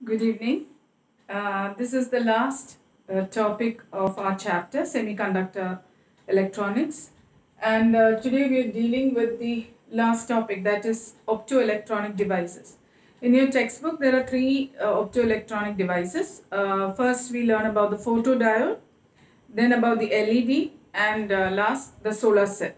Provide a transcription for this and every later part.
Good evening. This is the last topic of our chapter, Semiconductor Electronics. And today we are dealing with the last topic, that is optoelectronic devices. In your textbook, there are three optoelectronic devices. First, we learn about the photodiode, then about the LED, and last, the solar cell.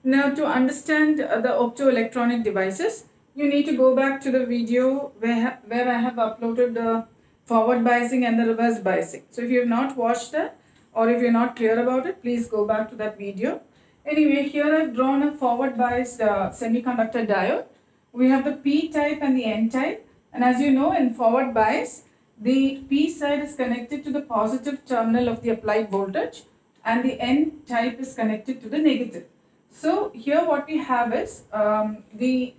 Now, to understand the optoelectronic devices, you need to go back to the video where I have uploaded the forward biasing and the reverse biasing. So, if you have not watched that or if you're not clear about it, please go back to that video. Anyway, here I've drawn a forward biased semiconductor diode. We have the P type and the N type. And as you know, in forward bias, the P side is connected to the positive terminal of the applied voltage and the N type is connected to the negative. So here what we have is the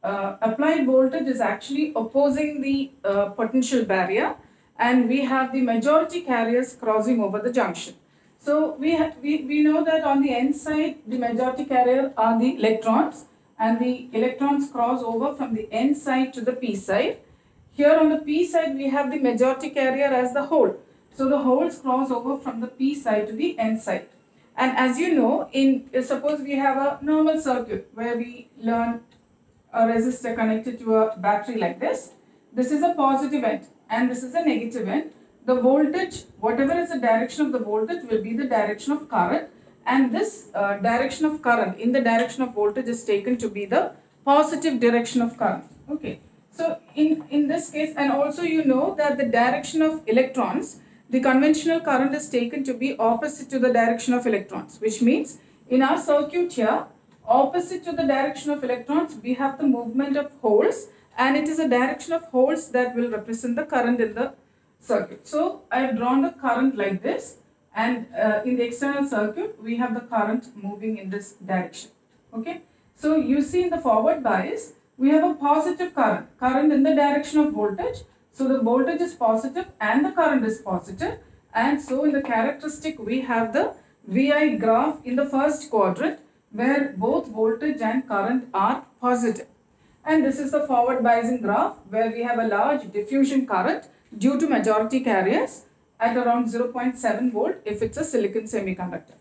applied voltage is actually opposing the potential barrier, and we have the majority carriers crossing over the junction. So we know that on the N side the majority carrier are the electrons, and the electrons cross over from the N side to the P side. Here on the P side we have the majority carrier as the hole. So the holes cross over from the P side to the N side. And as you know, suppose we have a normal circuit where we learn a resistor connected to a battery like this. This is a positive end and this is a negative end. The voltage, whatever is the direction of the voltage, will be the direction of current, and this direction of current in the direction of voltage is taken to be the positive direction of current. Okay. So in this case, and also you know that the direction of electrons, the conventional current is taken to be opposite to the direction of electrons, which means in our circuit here, opposite to the direction of electrons, we have the movement of holes, and it is a direction of holes that will represent the current in the circuit. So I have drawn the current like this, and in the external circuit, we have the current moving in this direction. Okay. So you see in the forward bias, we have a positive current in the direction of voltage. So the voltage is positive and the current is positive, and so in the characteristic we have the VI graph in the first quadrant where both voltage and current are positive. And this is the forward biasing graph where we have a large diffusion current due to majority carriers at around 0.7 volt if it's a silicon semiconductor.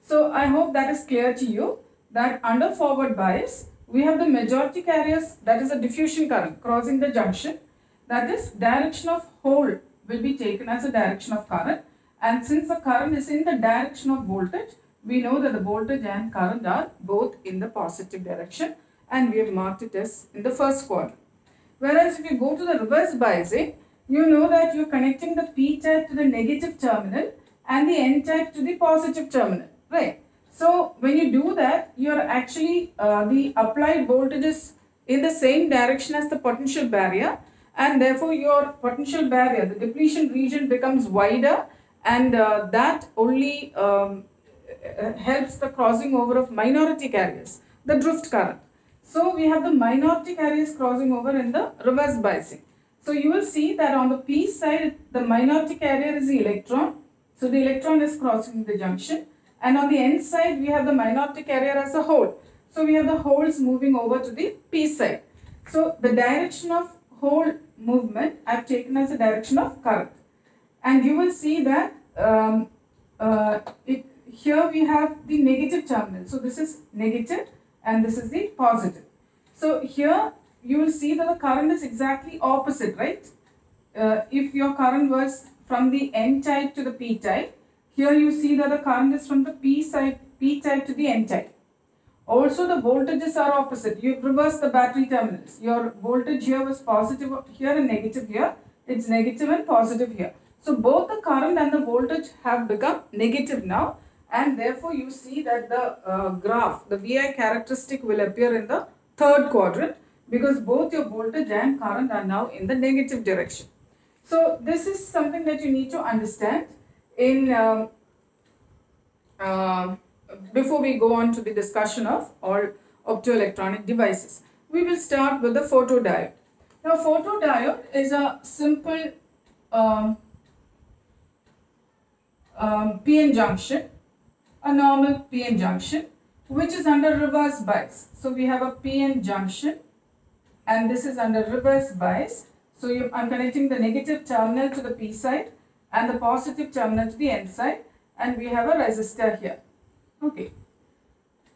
So I hope that is clear to you that under forward bias we have the majority carriers, that is a diffusion current crossing the junction. That is, direction of hole will be taken as a direction of current, and since the current is in the direction of voltage, we know that the voltage and current are both in the positive direction, and we have marked it as in the first quadrant. Whereas if you go to the reverse biasing, you know that you are connecting the P type to the negative terminal and the N type to the positive terminal, right? So when you do that, you are actually the applied voltage is in the same direction as the potential barrier, and therefore your potential barrier, the depletion region, becomes wider, and that only helps the crossing over of minority carriers, the drift current. So we have the minority carriers crossing over in the reverse biasing. So you will see that on the P side, the minority carrier is the electron. So the electron is crossing the junction, and on the N side we have the minority carrier as a hole. So we have the holes moving over to the P side. So the direction of hole movement I have taken as a direction of current, and you will see that here we have the negative terminal. So this is negative and this is the positive. So here you will see that the current is exactly opposite, right? If your current was from the N type to the P type, here you see that the current is from the P type to the N type. Also the voltages are opposite. You reverse the battery terminals. Your voltage here was positive here and negative here. It's negative and positive here. So both the current and the voltage have become negative now, and therefore you see that the graph, the VI characteristic, will appear in the third quadrant because both your voltage and current are now in the negative direction. So this is something that you need to understand in before we go on to the discussion of all optoelectronic devices. We will start with the photodiode. Now photodiode is a simple PN junction, a normal PN junction which is under reverse bias. So we have a PN junction and this is under reverse bias. So I'm connecting the negative terminal to the P side and the positive terminal to the N side, and we have a resistor here. Okay,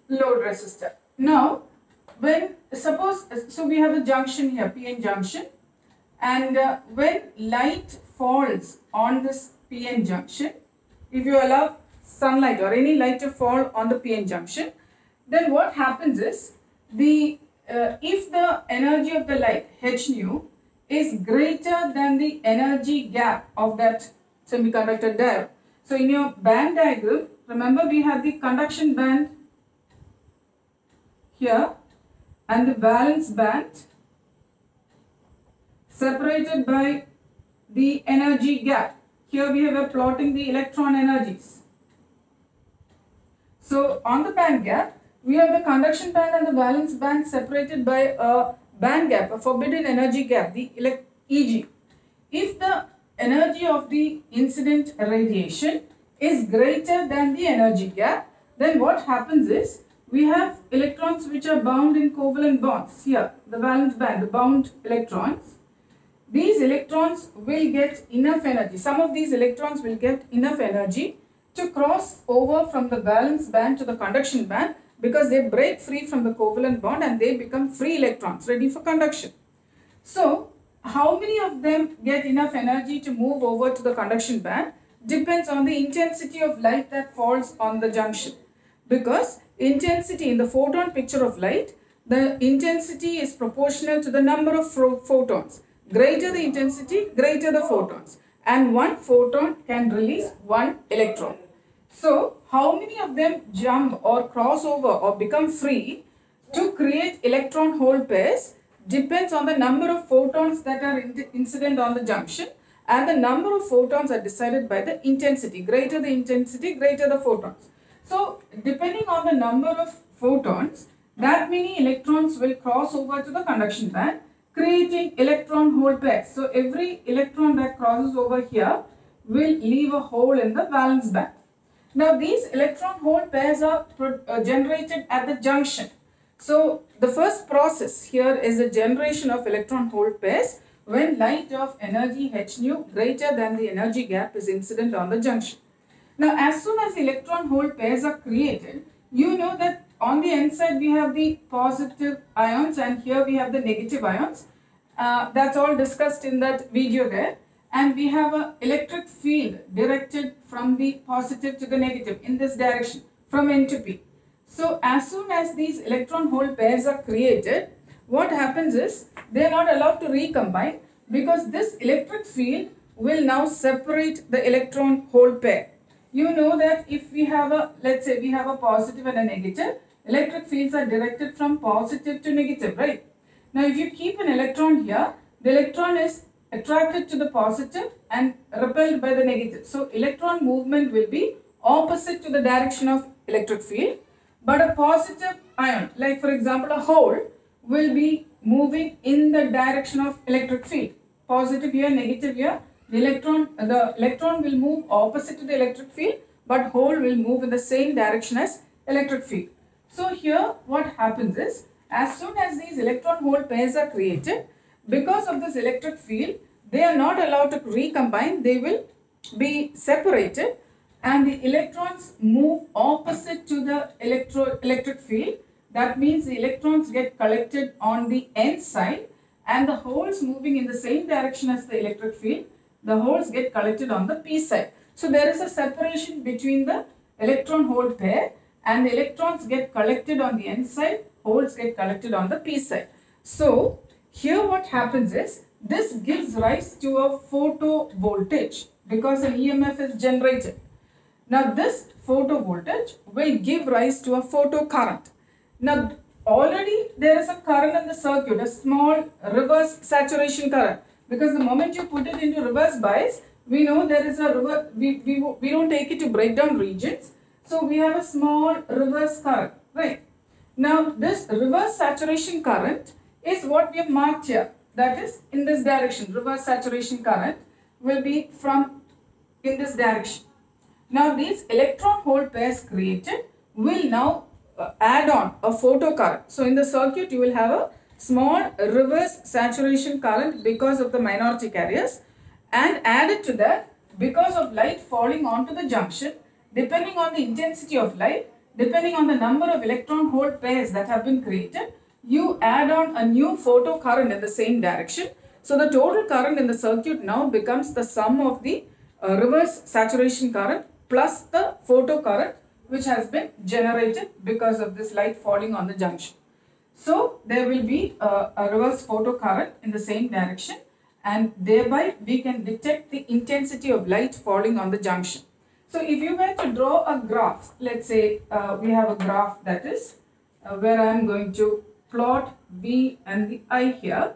load resistor. Now, when suppose, so we have a junction here, PN junction, and when light falls on this PN junction, if you allow sunlight or any light to fall on the PN junction, then what happens is if the energy of the light h nu is greater than the energy gap of that semiconductor diode. So in your band diagram, remember we have the conduction band here and the valence band separated by the energy gap. Here we are plotting the electron energies. So on the band gap, we have the conduction band and the valence band separated by a band gap, a forbidden energy gap, the Eg. If the energy of the incident radiation is greater than the energy gap, then what happens is we have electrons which are bound in covalent bonds. Here, the valence band, the bound electrons. These electrons will get enough energy. Some of these electrons will get enough energy to cross over from the valence band to the conduction band, because they break free from the covalent bond and they become free electrons ready for conduction. So, how many of them get enough energy to move over to the conduction band depends on the intensity of light that falls on the junction. Because intensity in the photon picture of light, the intensity is proportional to the number of photons. Greater the intensity, greater the photons. And one photon can release one electron. So, how many of them jump or cross over or become free to create electron-hole pairs depends on the number of photons that are incident on the junction, and the number of photons are decided by the intensity. Greater the intensity, greater the photons. So, depending on the number of photons, that many electrons will cross over to the conduction band, creating electron-hole pairs. So, every electron that crosses over here will leave a hole in the valence band. Now, these electron-hole pairs are generated at the junction. So, the first process here is a generation of electron-hole pairs when light of energy h nu greater than the energy gap is incident on the junction. Now, as soon as electron-hole pairs are created, you know that on the N side we have the positive ions and here we have the negative ions. That's all discussed in that video there. And we have an electric field directed from the positive to the negative in this direction from N to P. So, as soon as these electron-hole pairs are created, what happens is they are not allowed to recombine, because this electric field will now separate the electron-hole pair. You know that if we have a, let's say we have a positive and a negative, electric fields are directed from positive to negative, right? Now, if you keep an electron here, the electron is attracted to the positive and repelled by the negative. So, electron movement will be opposite to the direction of electric field. But a positive ion, like for example a hole, will be moving in the direction of electric field. Positive here, negative here. The electron will move opposite to the electric field, but hole will move in the same direction as electric field. So here what happens is, as soon as these electron-hole pairs are created, because of this electric field, they are not allowed to recombine, they will be separated, and the electrons move opposite to the electric field. That means the electrons get collected on the N side, and the holes moving in the same direction as the electric field, the holes get collected on the P side. So there is a separation between the electron-hole pair, and the electrons get collected on the N side, holes get collected on the P side. So here what happens is, this gives rise to a photovoltage because an EMF is generated. Now this photovoltage will give rise to a photocurrent. Now already there is a current in the circuit, a small reverse saturation current, because the moment you put it into reverse bias, we know there is a reverse, we don't take it to breakdown regions. So we have a small reverse current, right? Now this reverse saturation current is what we have marked here, that is in this direction. Reverse saturation current will be from in this direction. Now these electron-hole pairs created will now add on a photocurrent. So in the circuit you will have a small reverse saturation current because of the minority carriers, and added to that, because of light falling onto the junction, depending on the intensity of light, depending on the number of electron hole pairs that have been created, you add on a new photocurrent in the same direction. So the total current in the circuit now becomes the sum of the reverse saturation current plus the photocurrent which has been generated because of this light falling on the junction. So there will be a reverse photocurrent in the same direction, and thereby we can detect the intensity of light falling on the junction. So if you were to draw a graph, let's say we have a graph that is where I am going to plot V and the I here.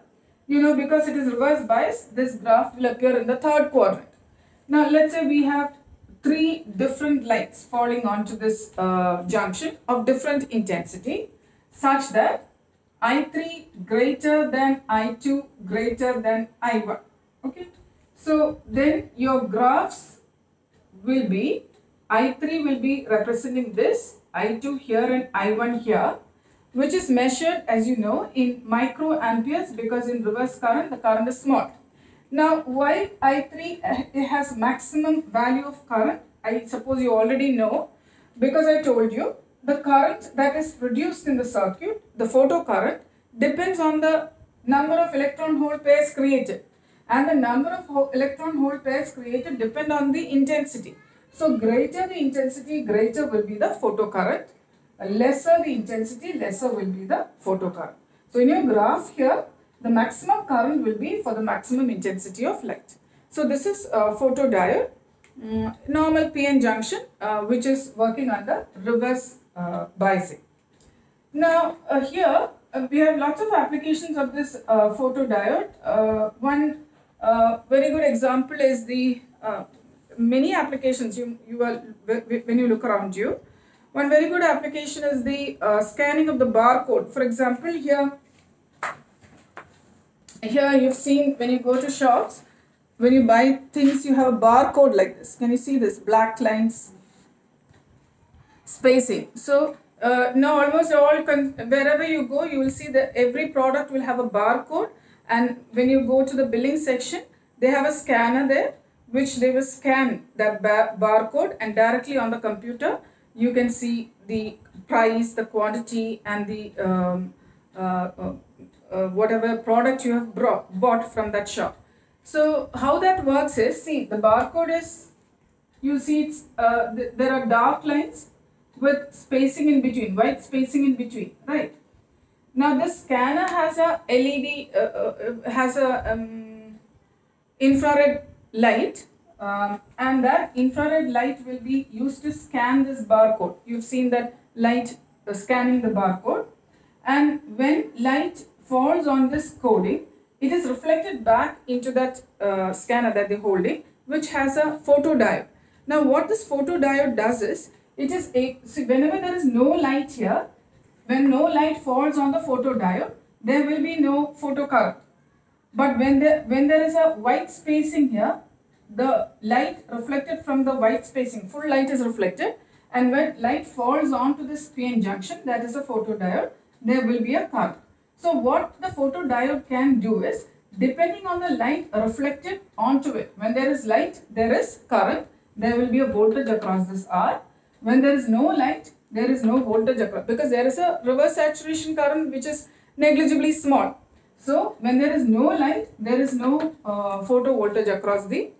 Because it is reverse bias, this graph will appear in the third quadrant. Now let's say we have three different lights falling onto this junction of different intensity, such that I3 greater than I2 greater than I1. Okay. So then your graphs will be, I3 will be representing this, I2 here and I1 here, which is measured, as you know, in microamperes, because in reverse current the current is small. Now, why I3 it has maximum value of current? I suppose you already know, because I told you the current that is produced in the circuit, the photocurrent, depends on the number of electron hole pairs created, and the number of electron hole pairs created depend on the intensity. So greater the intensity, greater will be the photocurrent. Lesser the intensity, lesser will be the photocurrent. So in your graph here, the maximum current will be for the maximum intensity of light. So this is a photodiode, normal PN junction, which is working under reverse biasing. Now here we have lots of applications of this photodiode. One very good example is the many applications you will when you look around you. One very good application is the scanning of the barcode. For example, here you've seen when you go to shops, when you buy things, you have a barcode like this. Can you see this? Black lines, spacing. So now almost all, wherever you go, you will see that every product will have a barcode. And when you go to the billing section, they have a scanner there, which they will scan that barcode, and directly on the computer, you can see the price, the quantity, and the whatever product you have bought from that shop. So how that works is, see, the barcode is, you see it's there are dark lines with spacing in between, white spacing in between, right? Now this scanner has a LED, has a infrared light, and that infrared light will be used to scan this barcode. You've seen that light scanning the barcode, and when light falls on this coding, it is reflected back into that scanner that they're holding, which has a photodiode. Now what this photodiode does is, it is see, whenever there is no light here, when no light falls on the photodiode, there will be no photocurrent. But when there is a white spacing here, the light reflected from the white spacing, full light is reflected, and when light falls onto this PN junction, that is a photodiode, there will be a current. So what the photodiode can do is, depending on the light reflected onto it, when there is light, there is current, there will be a voltage across this R. When there is no light, there is no voltage across, because there is a reverse saturation current which is negligibly small. So when there is no light, there is no photo voltage across the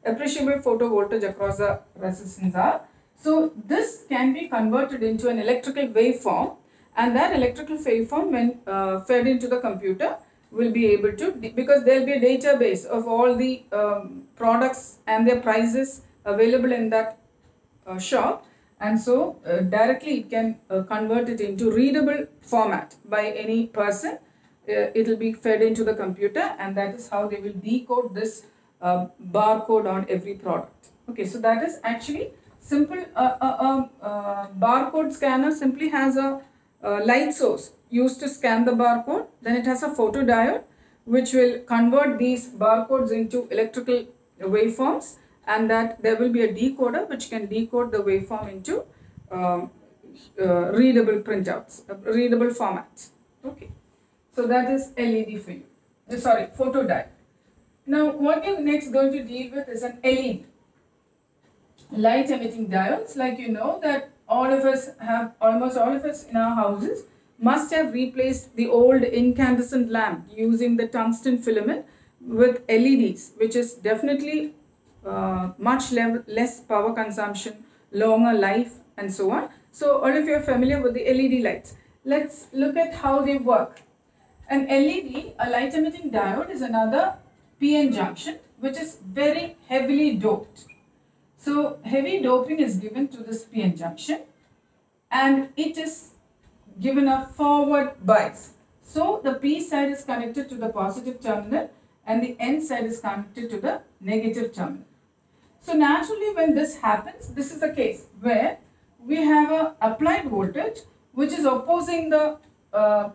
appreciable photo voltage across the resistance R. So this can be converted into an electrical waveform, and that electrical waveform, when fed into the computer, will be able to, because there will be a database of all the products and their prices available in that shop, and so directly it can convert it into readable format by any person. It will be fed into the computer, and that is how they will decode this barcode on every product. Okay, so that is actually simple. Barcode scanner simply has a light source used to scan the barcode. Then it has a photodiode which will convert these barcodes into electrical waveforms, and that there will be a decoder which can decode the waveform into readable printouts, readable formats. Okay. So that is LED for you. Sorry, photodiode. Now what you're next going to deal with is an LED. Light emitting diodes, like you know that almost all of us in our houses must have replaced the old incandescent lamp using the tungsten filament with LEDs, which is definitely much less power consumption, longer life and so on. So all of you are familiar with the LED lights. Let's look at how they work. An LED, a light emitting diode, is another PN junction which is very heavily doped. So heavy doping is given to this PN junction and it is given a forward bias. So the P side is connected to the positive terminal and the N side is connected to the negative terminal. So naturally when this happens, this is the case where we have a applied voltage which is opposing the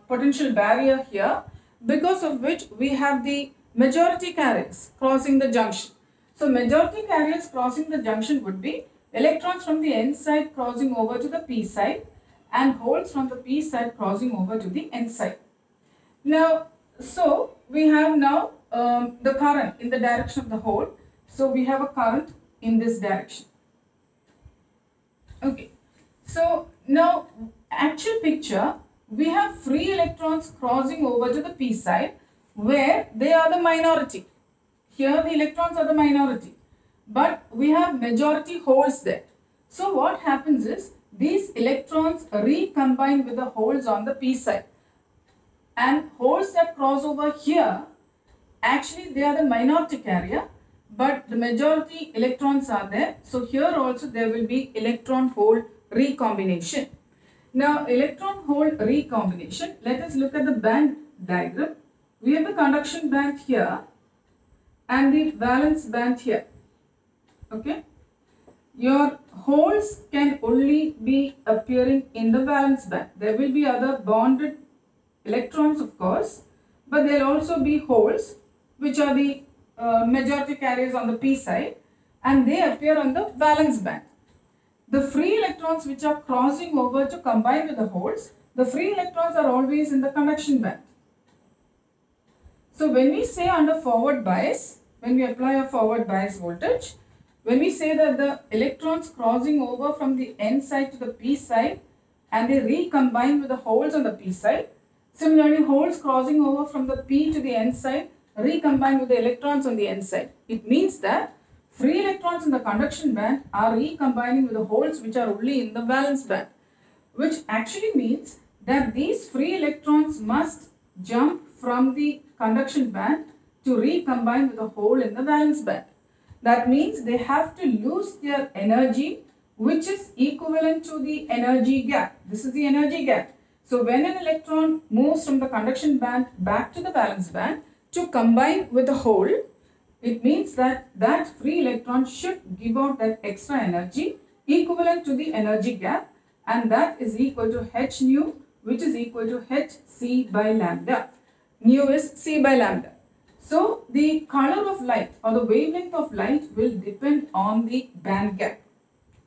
potential barrier here, because of which we have the majority carriers crossing the junction. So majority carriers crossing the junction would be electrons from the N side crossing over to the P side and holes from the P side crossing over to the N side. Now, so we have now the current in the direction of the hole. So we have a current in this direction. Okay. So now actual picture, we have free electrons crossing over to the P side where they are the minority. Here the electrons are the minority, but we have majority holes there. So what happens is these electrons recombine with the holes on the P side, and holes that cross over here, actually they are the minority carrier, but the majority electrons are there. So here also there will be electron hole recombination. Now electron hole recombination, let us look at the band diagram. We have the conduction band here and the valence band here. Okay. Your holes can only be appearing in the valence band. There will be other bonded electrons of course, but there will also be holes which are the majority carriers on the P side, and they appear on the valence band. The free electrons which are crossing over to combine with the holes, the free electrons are always in the conduction band. So when we say under forward bias, when we apply a forward bias voltage, when we say that the electrons crossing over from the N side to the P side and they recombine with the holes on the P side, similarly holes crossing over from the P to the N side recombine with the electrons on the N side. It means that free electrons in the conduction band are recombining with the holes which are only in the valence band, which actually means that these free electrons must jump from the conduction band to recombine with a hole in the valence band. That means they have to lose their energy, which is equivalent to the energy gap. This is the energy gap. So when an electron moves from the conduction band back to the valence band to combine with a hole, it means that that free electron should give out that extra energy equivalent to the energy gap, and that is equal to h nu, which is equal to h c by lambda. Nu is c by lambda. So the color of light or the wavelength of light will depend on the band gap,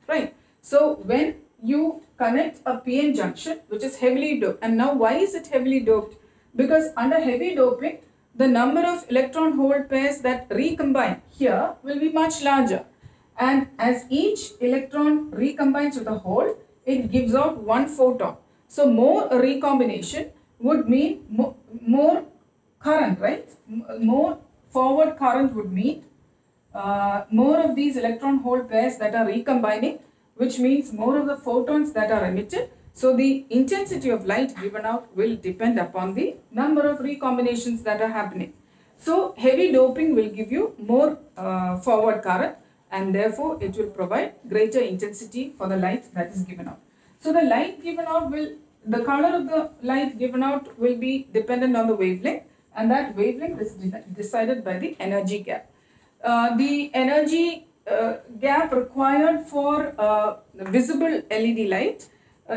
right? So when you connect a PN junction which is heavily doped, and now why is it heavily doped? Because under heavy doping, the number of electron hole pairs that recombine here will be much larger, and as each electron recombines with a hole, it gives out one photon. So more recombination would mean more current, right? More forward current would mean more of these electron hole pairs that are recombining, which means more of the photons that are emitted. So the intensity of light given out will depend upon the number of recombinations that are happening. So heavy doping will give you more forward current, and therefore it will provide greater intensity for the light that is given out. So the light given out the color of the light given out will be dependent on the wavelength, and that wavelength is decided by the energy gap. The energy gap required for visible LED light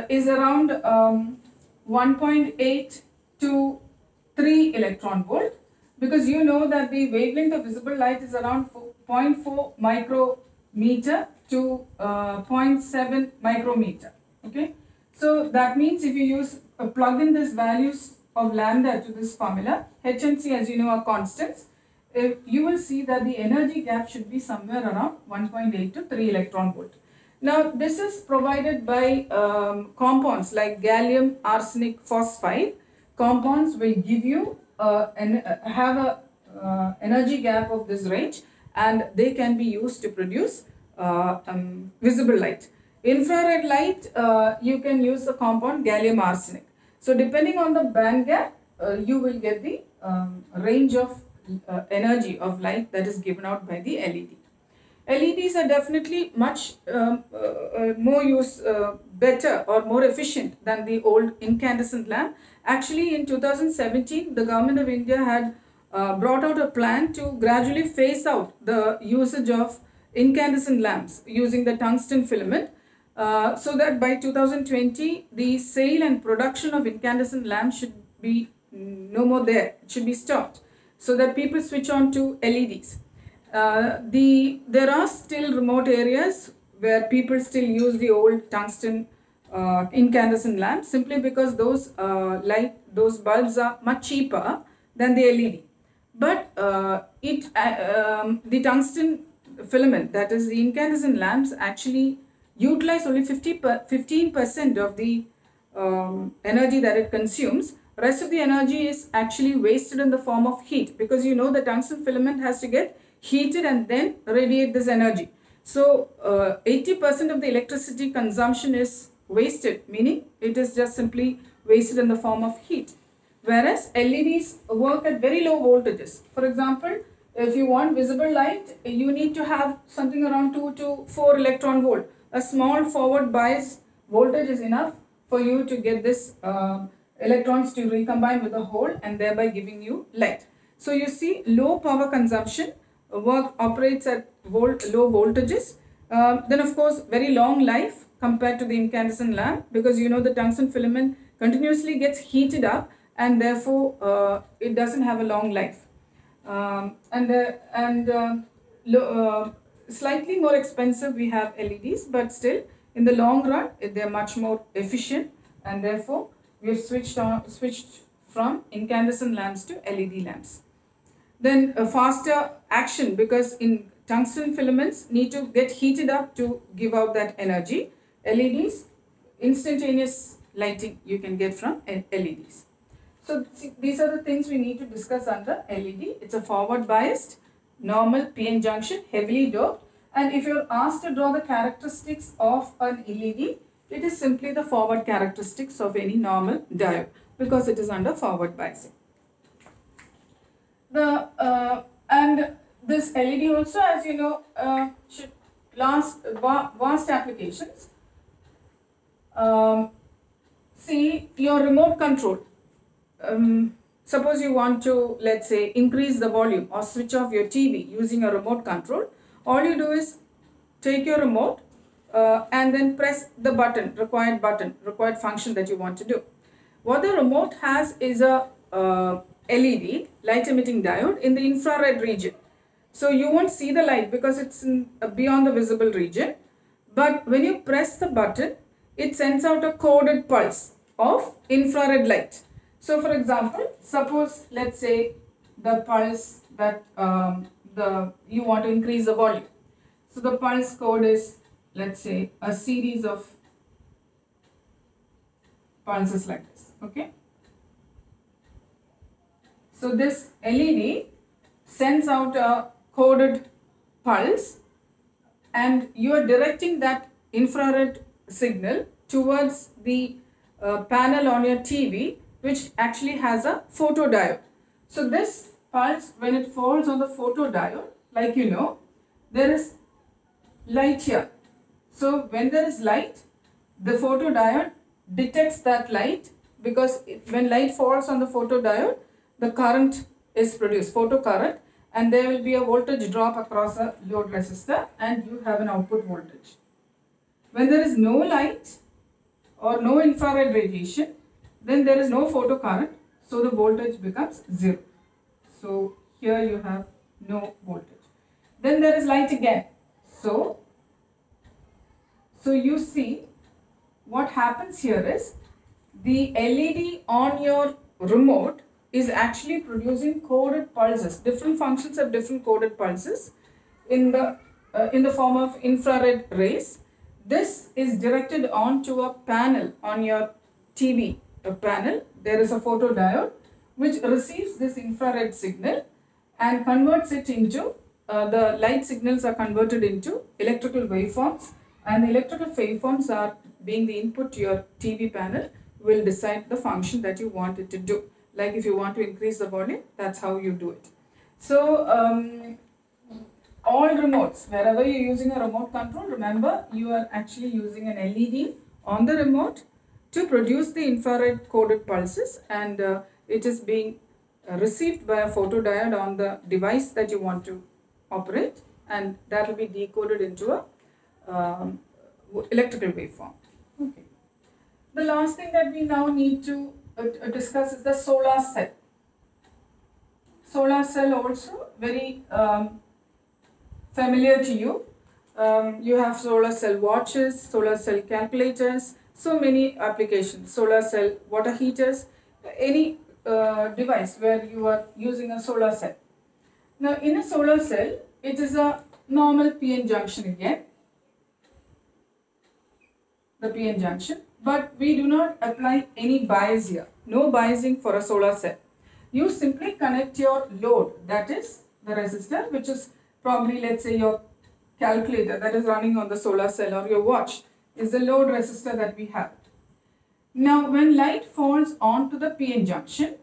is around 1.8 to 3 electron volt, because you know that the wavelength of visible light is around 0.4 micrometer to 0.7 micrometer. Okay, so that means if you plug in these values of lambda to this formula, H and C as you know are constants, you will see that the energy gap should be somewhere around 1.8 to 3 electron volt. Now this is provided by compounds like gallium arsenic phosphide. Compounds will give you have a energy gap of this range, and they can be used to produce visible light. Infrared light, you can use the compound gallium arsenic. So depending on the band gap, you will get the range of energy of light that is given out by the LED. LEDs are definitely much better or more efficient than the old incandescent lamp. Actually, in 2017, the government of India had brought out a plan to gradually phase out the usage of incandescent lamps using the tungsten filament, so that by 2020, the sale and production of incandescent lamps should be no more there. It should be stopped, so that people switch on to LEDs. There are still remote areas where people still use the old tungsten incandescent lamps, simply because those bulbs are much cheaper than the LED. But the tungsten filament, that is the incandescent lamps, actually utilize only 15% of the energy that it consumes. Rest of the energy is actually wasted in the form of heat, because you know the tungsten filament has to get heated and then radiate this energy. So 80% of the electricity consumption is wasted, meaning it is just simply wasted in the form of heat. Whereas LEDs work at very low voltages. For example, if you want visible light, you need to have something around 2 to 4 electron volt. A small forward bias voltage is enough for you to get this electrons to recombine with the hole and thereby giving you light. So you see, low power consumption operates at low voltages. Then of course very long life compared to the incandescent lamp, because you know the tungsten filament continuously gets heated up, and therefore it doesn't have a long life. Slightly more expensive we have LEDs, but still in the long run they are much more efficient, and therefore we have switched from incandescent lamps to LED lamps. Then a faster action, because in tungsten filaments need to get heated up to give out that energy. LEDs, instantaneous lighting you can get from LEDs. So these are the things we need to discuss under LED. It's a forward biased, normal PN junction, heavily doped, and if you're asked to draw the characteristics of an LED, it is simply the forward characteristics of any normal diode, because it is under forward biasing. And this LED also, as you know, should last vast applications. See, your remote control. Suppose you want to, let's say, increase the volume or switch off your TV using a remote control. All you do is take your remote and then press the required function that you want to do. What the remote has is a LED, light emitting diode, in the infrared region. So you won't see the light because it's beyond the visible region. But when you press the button, it sends out a coded pulse of infrared light. So for example, suppose let's say the pulse that you want to increase the volume. So the pulse code is, let's say, a series of pulses like this. Okay. So this LED sends out a coded pulse, and you are directing that infrared signal towards the panel on your TV, which actually has a photodiode. So this pulse, when it falls on the photodiode, like you know, there is light here. So when there is light, the photodiode detects that light, because when light falls on the photodiode, the current is produced, photocurrent, and there will be a voltage drop across a load resistor, and you have an output voltage. When there is no light or no infrared radiation, then there is no photocurrent, so the voltage becomes 0. So here you have no voltage. Then there is light again. So you see what happens here is the LED on your remote is actually producing coded pulses. Different functions have different coded pulses in the form of infrared rays. This is directed onto a panel on your TV panel. There is a photodiode which receives this infrared signal and converts it into the light signals are converted into electrical waveforms, and the electrical waveforms are being the input to your TV panel will decide the function that you want it to do. Like if you want to increase the volume, that's how you do it. So all remotes, wherever you're using a remote control, remember you are actually using an LED on the remote to produce the infrared coded pulses, and it is being received by a photodiode on the device that you want to operate, and that will be decoded into a electrical waveform. Okay. The last thing that we now need to discuss is the solar cell. Solar cell also very familiar to you. You have solar cell watches, solar cell calculators, so many applications, solar cell water heaters, any device where you are using a solar cell. Now in a solar cell, it is a normal PN junction again, the PN junction, but we do not apply any bias here, no biasing for a solar cell. You simply connect your load, that is the resistor, which is probably, let's say, your calculator that is running on the solar cell, or your watch is the load resistor that we have. Now when light falls onto the PN junction,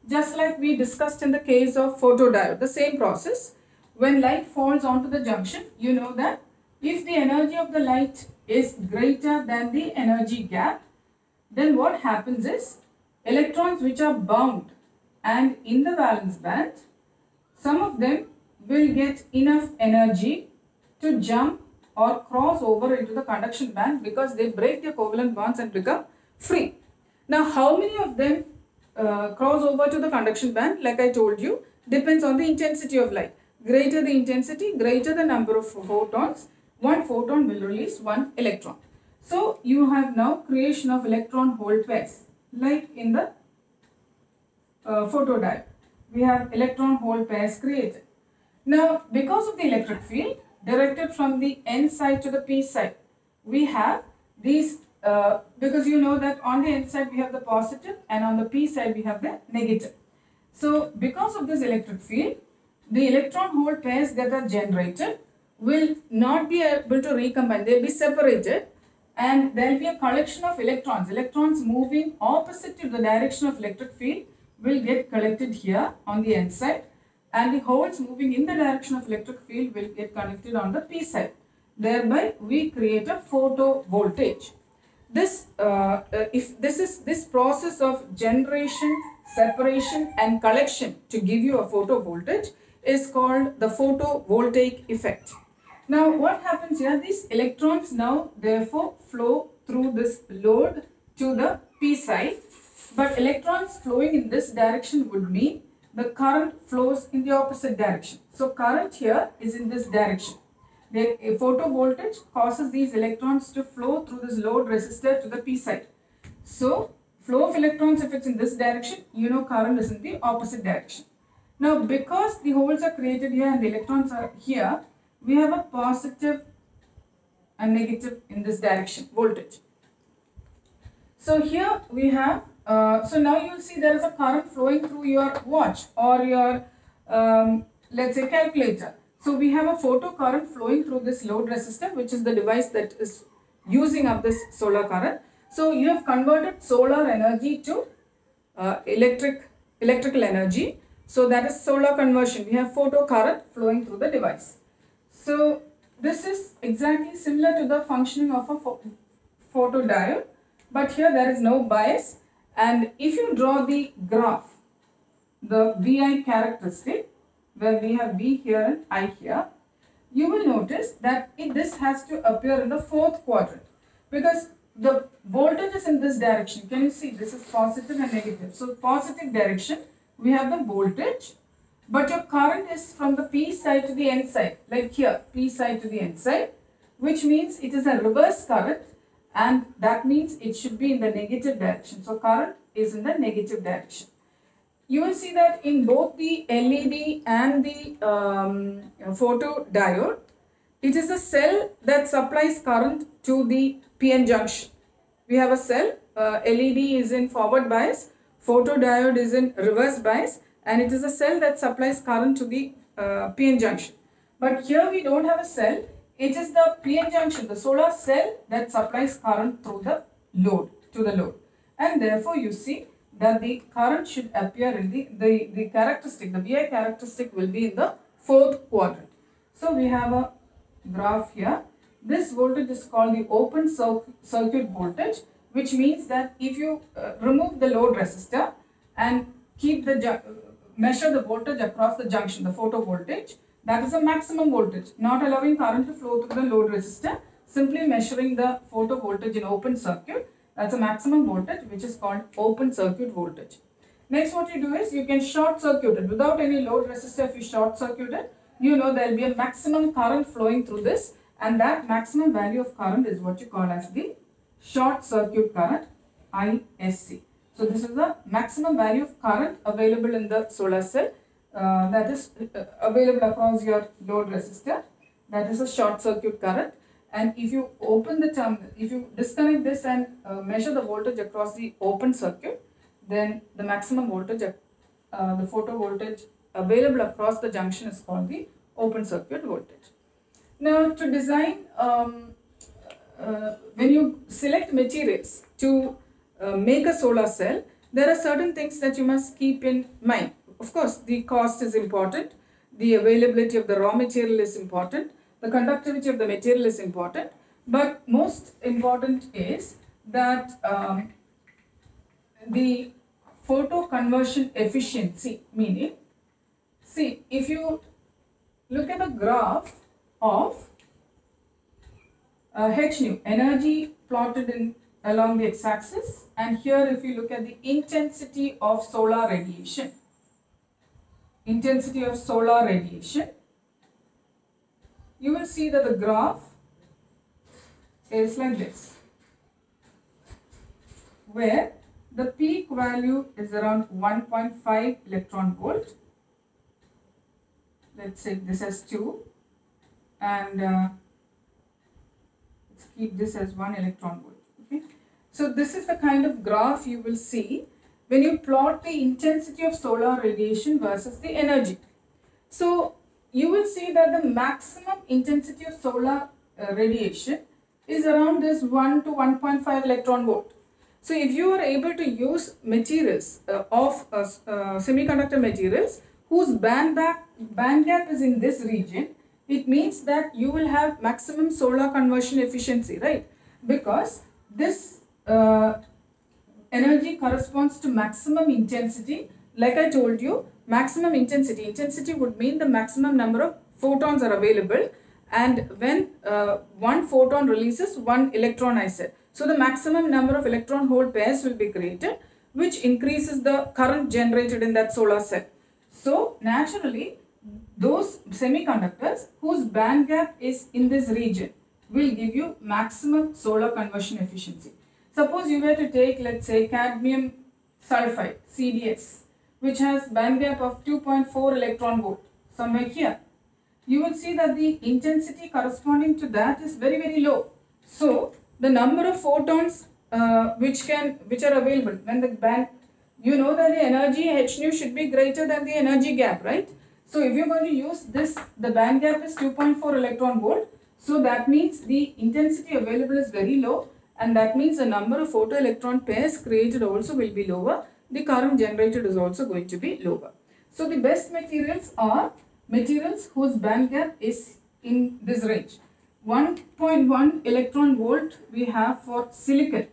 just like we discussed in the case of photodiode, the same process, when light falls onto the junction, you know that if the energy of the light is greater than the energy gap, then what happens is electrons which are bound and in the valence band, some of them will get enough energy to jump or cross over into the conduction band because they break their covalent bonds and become free. Now how many of them cross over to the conduction band, like I told you, depends on the intensity of light. Greater the intensity, greater the number of photons, one photon will release one electron. So you have now creation of electron hole pairs, like in the photodiode. We have electron hole pairs created. Now because of the electric field directed from the N side to the P side, we have these, because you know that on the N side we have the positive and on the P side we have the negative. So because of this electric field, the electron hole pairs that are generated will not be able to recombine, they will be separated, and there will be a collection of electrons. Electrons moving opposite to the direction of electric field will get collected here on the N side, and the holes moving in the direction of electric field will get connected on the P side. Thereby we create a photovoltage. This this process of generation, separation and collection to give you a photovoltage is called the photovoltaic effect. Now what happens here, these electrons now therefore flow through this load to the P side, but electrons flowing in this direction would mean the current flows in the opposite direction. So current here is in this direction. The photovoltage causes these electrons to flow through this load resistor to the P side. So flow of electrons, if it's in this direction, you know current is in the opposite direction. Now because the holes are created here and the electrons are here, we have a positive and negative in this direction voltage. So here we have, so now you will see there is a current flowing through your watch or your let's say calculator. So we have a photo current flowing through this load resistor, which is the device that is using up this solar current. So you have converted solar energy to electrical energy. So that is solar conversion. We have photo current flowing through the device. So this is exactly similar to the functioning of a photodiode, but here there is no bias. And if you draw the graph, the VI characteristic, where we have V here and I here, you will notice that this has to appear in the fourth quadrant because the voltage is in this direction. Can you see this is positive and negative? So positive direction, we have the voltage, but your current is from the P side to the N side, like here, P side to the N side, which means it is a reverse current, and that means it should be in the negative direction. So current is in the negative direction. you will see that in both the LED and the photodiode, it is a cell that supplies current to the PN junction. We have a cell, LED is in forward bias, photodiode is in reverse bias, and it is a cell that supplies current to the PN junction. But here we don't have a cell, it is the PN junction, the solar cell, that supplies current through the load, to the load. And therefore you see that the current should appear in the characteristic, the VI characteristic will be in the fourth quadrant. So we have a graph here. This voltage is called the open circuit voltage, which means that if you remove the load resistor and keep the measure the voltage across the junction, the photo voltage, that is a maximum voltage, not allowing current to flow through the load resistor, simply measuring the photo voltage in open circuit. That's a maximum voltage, which is called open circuit voltage. Next, what you do is you can short circuit it. Without any load resistor, if you short circuit it, you know there will be a maximum current flowing through this, and that maximum value of current is what you call as the short circuit current, ISC. So this is the maximum value of current available in the solar cell, that is available across your load resistor. That is a short circuit current. And if you open the terminal, if you disconnect this and measure the voltage across the open circuit, then the maximum voltage, the photo voltage available across the junction is called the open circuit voltage. Now, to design, when you select materials to make a solar cell, there are certain things that you must keep in mind. Of course, the cost is important, the availability of the raw material is important, the conductivity of the material is important, but most important is that the photo conversion efficiency, meaning, see, if you look at the graph of H nu, energy plotted in along the x-axis, and here if you look at the intensity of solar radiation, you will see that the graph is like this, where the peak value is around 1.5 electron volt. Let's say this as 2, and let's keep this as 1 electron volt. Okay. So this is the kind of graph you will see when you plot the intensity of solar radiation versus the energy. So you will see that the maximum intensity of solar radiation is around this 1 to 1.5 electron volt. So if you are able to use materials of semiconductor materials whose band gap is in this region, it means that you will have maximum solar conversion efficiency, right? Because this energy corresponds to maximum intensity. Like I told you, maximum intensity would mean the maximum number of photons are available, and when one photon releases one electron, I said. So the maximum number of electron hole pairs will be created, which increases the current generated in that solar cell. So naturally, those semiconductors whose band gap is in this region will give you maximum solar conversion efficiency. Suppose you were to take, let's say, cadmium sulfide, CdS, which has band gap of 2.4 electron volt, somewhere here. You will see that the intensity corresponding to that is very, very low. So the number of photons which are available when the band, you know that the energy H nu should be greater than the energy gap, right? So if you're going to use this, the band gap is 2.4 electron volt. So that means the intensity available is very low, and that means the number of photoelectron pairs created also will be lower. The current generated is also going to be lower. So the best materials are materials whose band gap is in this range. 1.1 electron volt we have for silicon,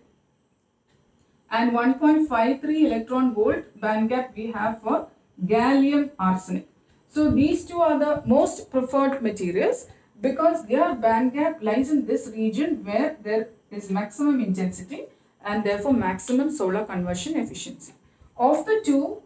and 1.53 electron volt band gap we have for gallium arsenide. So these two are the most preferred materials because their band gap lies in this region where there is maximum intensity and therefore maximum solar conversion efficiency. Of the two,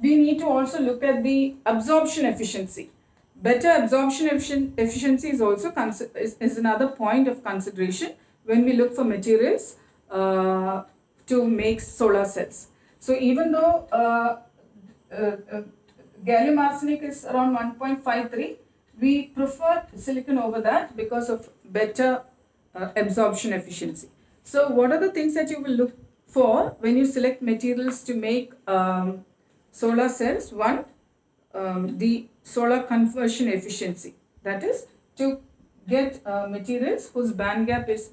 we need to also look at the absorption efficiency. Better absorption efficiency is also is another point of consideration when we look for materials uh, to make solar cells. So even though gallium arsenic is around 1.53, we prefer silicon over that because of better absorption efficiency. So what are the things that you will look for when you select materials to make solar cells? One, the solar conversion efficiency. That is to get materials whose band gap is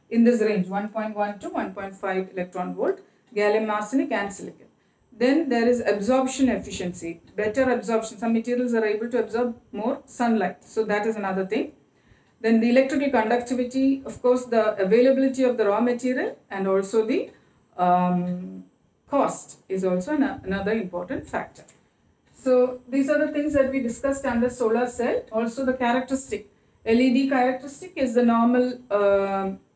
in this range 1.1 to 1.5 electron volt, gallium arsenic and silicon. Then there is absorption efficiency, better absorption. Some materials are able to absorb more sunlight, so that is another thing. Then the electrical conductivity, of course, the availability of the raw material, and also the cost is also another important factor. So these are the things that we discussed under solar cell. Also the characteristic, LED characteristic is the normal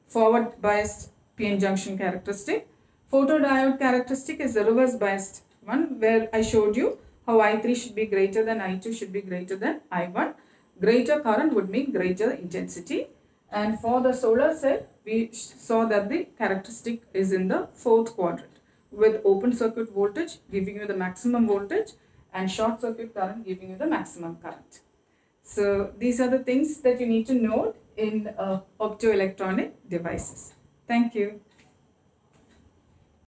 forward biased PN junction characteristic. Photodiode characteristic is the reverse biased one, where I showed you how I3 should be greater than I2 should be greater than I1. Greater current would mean greater intensity. And for the solar cell, we saw that the characteristic is in the fourth quadrant, with open circuit voltage giving you the maximum voltage and short circuit current giving you the maximum current. So these are the things that you need to note in optoelectronic devices. Thank you.